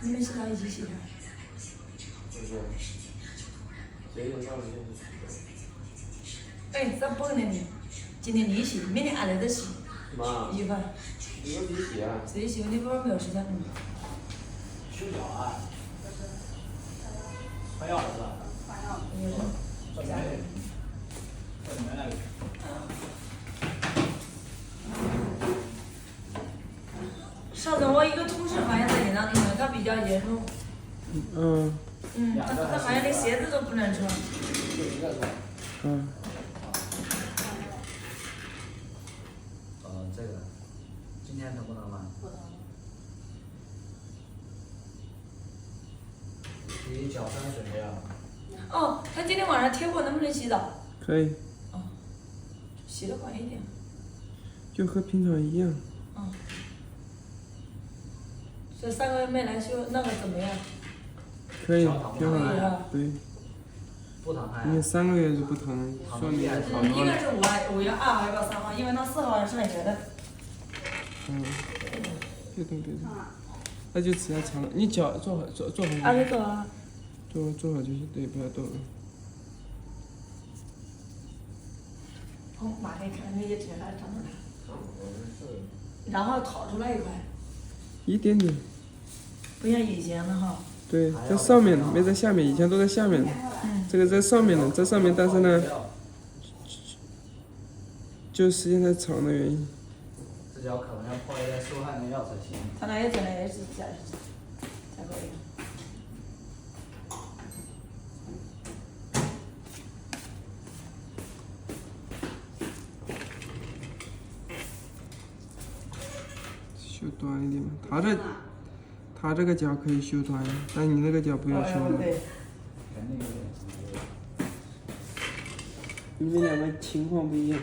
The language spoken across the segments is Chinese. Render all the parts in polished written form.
你们洗澡一起洗的？不是，谁能让你洗？哎，咋不可能的？今天你洗，明天俺来再洗。妈，一份。你自己洗啊？自己洗，你不是没有时间了吗？修脚啊？换药了是吧？换药。转门来，转门来。上次我一个同事好像在临床里面，他比较严重。他好像连鞋子都不能穿。这个，今天能不能吗？不能。你脚沾水没有？哦，他今天晚上贴过，能不能洗澡？可以。哦，洗的晚一点。就和平常一样。这3个月没来修，那个怎么样？可以，挺好的。对。不疼还？你3个月就不疼，说明好了。应该是5月2号还是3号，因为他4号上学的。别动。那就只要长了，你脚坐好。坐好。没走啊。坐好就行，对，不要动。马上看你也挺还长的。然后掏出来一块。一点点。不像以前的哈。对，在上面没在下面，以前都在下面的。这个在上面的，在上面，但是呢，就时间太长的原因。这脚可能要泡一点收汗的药才行。他那也真的也是加过一个。修短一点嘛，他这个脚可以修短，但你那个脚不要修了。你们两个情况不一样。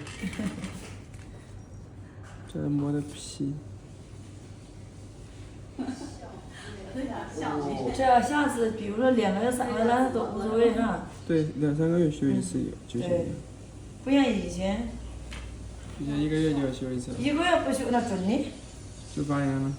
这磨的皮。这要下次，比如说2个月、3个月来都无所谓是吧？对，2、3个月修一次就行了。不像以前。以前1个月就要修一次。1个月不修那准的。就发炎了。